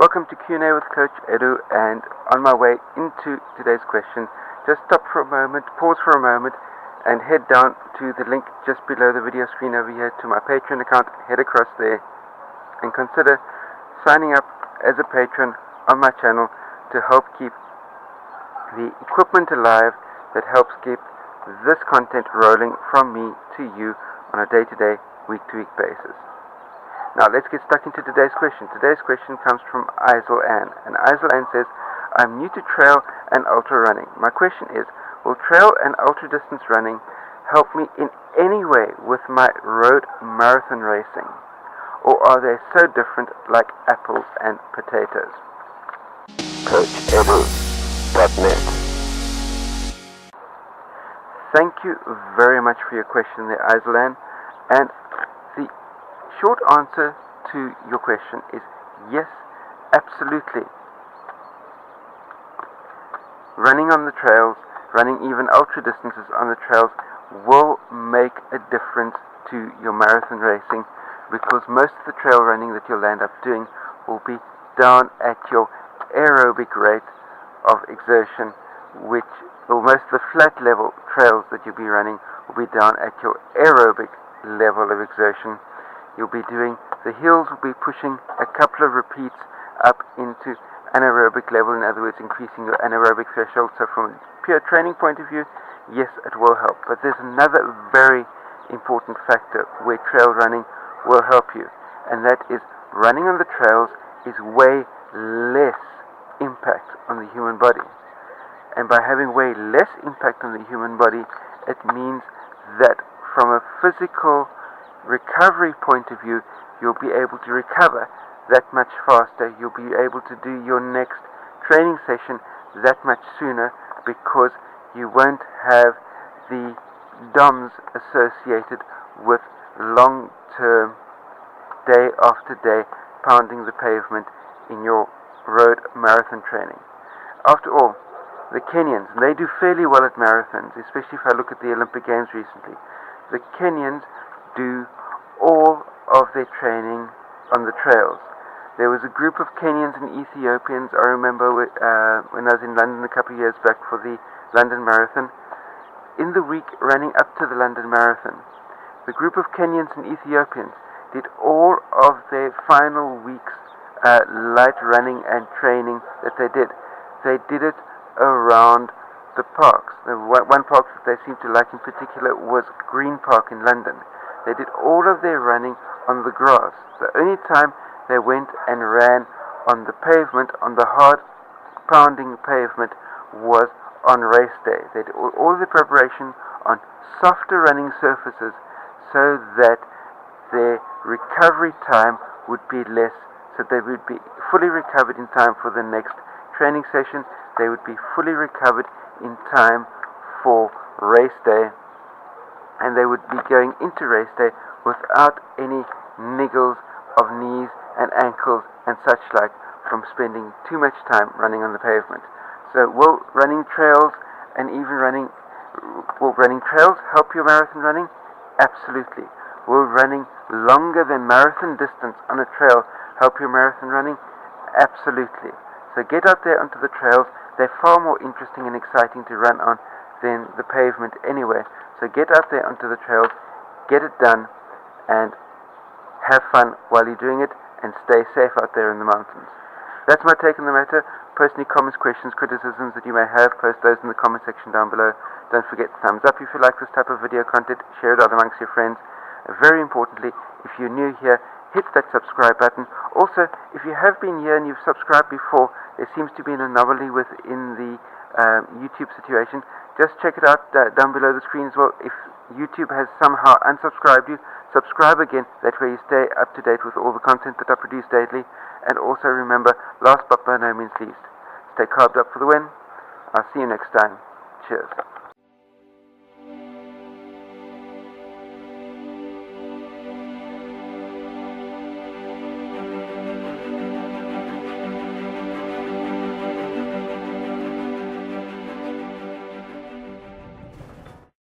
Welcome to Q&A with Coach Edu, and on my way into today's question, just stop for a moment, pause for a moment, and head down to the link just below the video screen over here to my Patreon account. Head across there and consider signing up as a patron on my channel to help keep the equipment alive that helps keep this content rolling from me to you on a day-to-day, week-to-week basis. Now let's get stuck into today's question. Today's question comes from Isel Ann, and Isel Ann says, I'm new to trail and ultra running. My question is, will trail and ultra distance running help me in any way with my road marathon racing? Or are they so different, like apples and potatoes? CoachEdu.net. Thank you very much for your question there, Isel Ann. And the short answer to your question is yes, absolutely. Running on the trails, running even ultra distances on the trails will make a difference to your marathon racing, because most of the trail running that you'll end up doing will be down at your aerobic rate of exertion, or most of the flat level trails that you'll be running will be down at your aerobic level of exertion. You'll be doing, the hills will be pushing a couple of repeats up into anaerobic level, in other words, increasing your anaerobic threshold. So from a pure training point of view, yes, it will help. But there's another very important factor where trail running will help you, and that is running on the trails is way less impact on the human body. And by having way less impact on the human body, it means that from a physical recovery point of view, you'll be able to recover that much faster. You'll be able to do your next training session that much sooner, because you won't have the DOMs associated with long-term, day after day, pounding the pavement in your road marathon training. After all, the Kenyans, they do fairly well at marathons, especially if I look at the Olympic Games recently. The Kenyans do all of their training on the trails. There was a group of Kenyans and Ethiopians, I remember when I was in London a couple of years back for the London Marathon. In the week running up to the London Marathon, the group of Kenyans and Ethiopians did all of their final week's light running and training that they did. They did it around the parks. The one park that they seemed to like in particular was Green Park in London. They did all of their running on the grass. The only time they went and ran on the pavement, on the hard pounding pavement, was on race day. They did all of the preparation on softer running surfaces so that their recovery time would be less, so they would be fully recovered in time for the next training session. They would be fully recovered in time for race day, and they would be going into race day without any niggles of knees and ankles and such like from spending too much time running on the pavement. So will running trails help your marathon running? Absolutely. Will running longer than marathon distance on a trail help your marathon running? Absolutely. So get out there onto the trails. They're far more interesting and exciting to run on than the pavement anyway. So get out there onto the trails, get it done, and have fun while you're doing it, and stay safe out there in the mountains. That's my take on the matter. Post any comments, questions, criticisms that you may have. Post those in the comment section down below. Don't forget to thumbs up if you like this type of video content. Share it out amongst your friends. Very importantly, if you're new here, hit that subscribe button. Also, if you have been here and you've subscribed before, there seems to be an anomaly within the YouTube situation. Just check it out down below the screen as well. If YouTube has somehow unsubscribed you, subscribe again. That way you stay up to date with all the content that I produce daily. And also remember, last but by no means least, stay carved up for the win. I'll see you next time. Cheers.